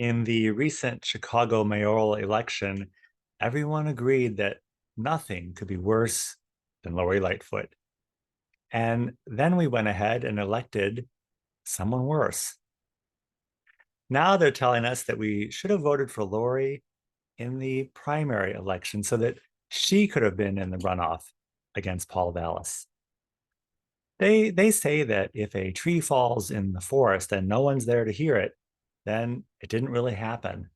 In the recent Chicago mayoral election, everyone agreed that nothing could be worse than Lori Lightfoot. And then we went ahead and elected someone worse. Now they're telling us that we should have voted for Lori in the primary election so that she could have been in the runoff against Paul Vallis. They say that if a tree falls in the forest and no one's there to hear it, then it didn't really happen.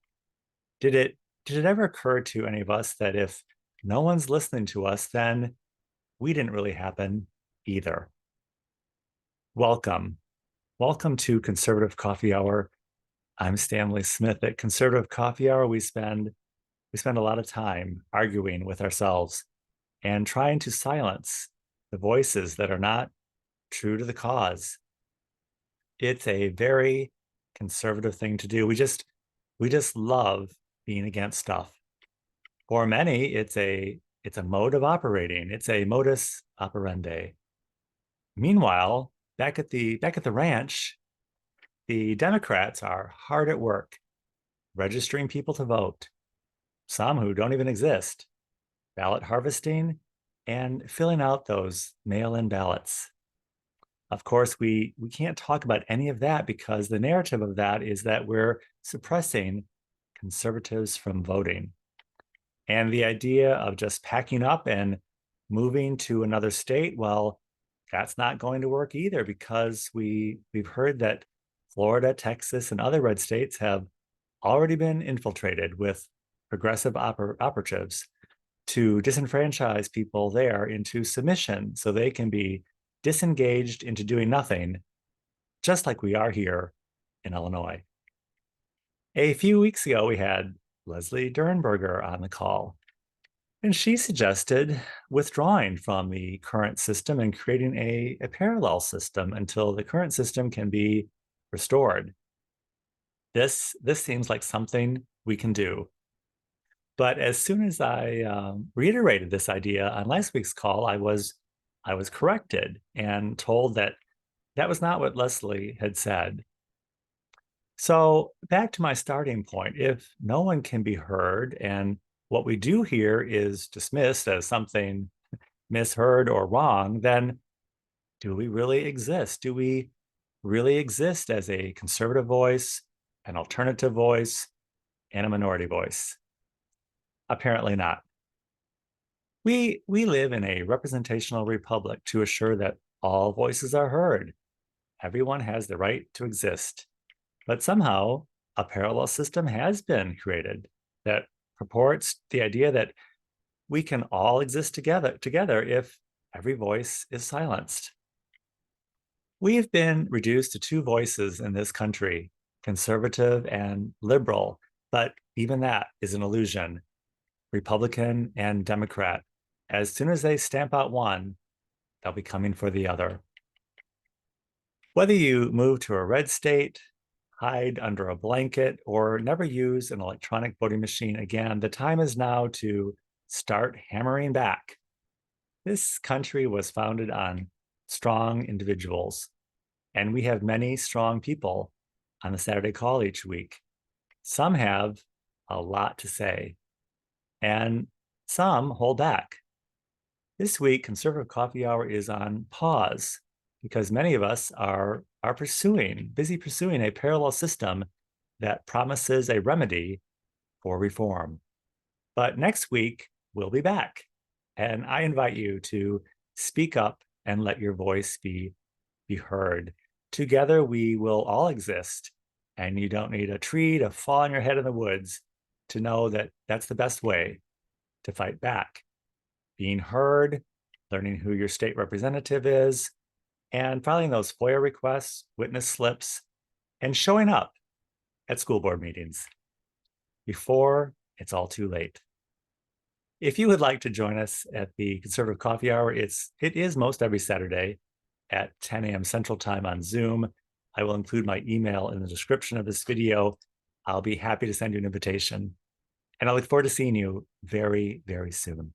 Did it ever occur to any of us that if no one's listening to us, then we didn't really happen either? Welcome. Welcome to Conservative Coffee Hour. I'm Stanley Smith. At Conservative Coffee Hour, we spend a lot of time arguing with ourselves and trying to silence the voices that are not true to the cause. It's a very conservative thing to do. We just love being against stuff. For many, it's a mode of operating. It's a modus operandi. Meanwhile, back at the ranch, the Democrats are hard at work registering people to vote, some who don't even exist, ballot harvesting, and filling out those mail-in ballots. Of course, we can't talk about any of that because the narrative of that is that we're suppressing conservatives from voting. And the idea of just packing up and moving to another state, well, that's not going to work either because we've heard that Florida, Texas, and other red states have already been infiltrated with progressive operatives to disenfranchise people there into submission so they can be disengaged into doing nothing, just like we are here in Illinois. A few weeks ago, we had Leslie Dernberger on the call, and she suggested withdrawing from the current system and creating a parallel system until the current system can be restored. This seems like something we can do. But as soon as I reiterated this idea on last week's call, I was corrected and told that that was not what Leslie had said. So back to my starting point. If no one can be heard and what we do here is dismissed as something misheard or wrong, then do we really exist? Do we really exist as a conservative voice, an alternative voice, and a minority voice? Apparently not. We live in a representational republic to assure that all voices are heard. Everyone has the right to exist. But somehow a parallel system has been created that purports the idea that we can all exist together if every voice is silenced. We've been reduced to two voices in this country, conservative and liberal, but even that is an illusion, Republican and Democrat. As soon as they stamp out one, they'll be coming for the other. Whether you move to a red state, hide under a blanket, or never use an electronic voting machine again, the time is now to start hammering back. This country was founded on strong individuals, and we have many strong people on the Saturday call each week. Some have a lot to say, and some hold back. This week, Conservative Coffee Hour is on pause because many of us are busy pursuing a parallel system that promises a remedy for reform. But next week, we'll be back. And I invite you to speak up and let your voice be heard. Together, we will all exist. And you don't need a tree to fall on your head in the woods to know that that's the best way to fight back. Being heard, learning who your state representative is, and filing those FOIA requests, witness slips, and showing up at school board meetings before it's all too late. If you would like to join us at the Conservative Coffee Hour, it is most every Saturday at 10 a.m. Central Time on Zoom. I will include my email in the description of this video. I'll be happy to send you an invitation. And I look forward to seeing you very, very soon.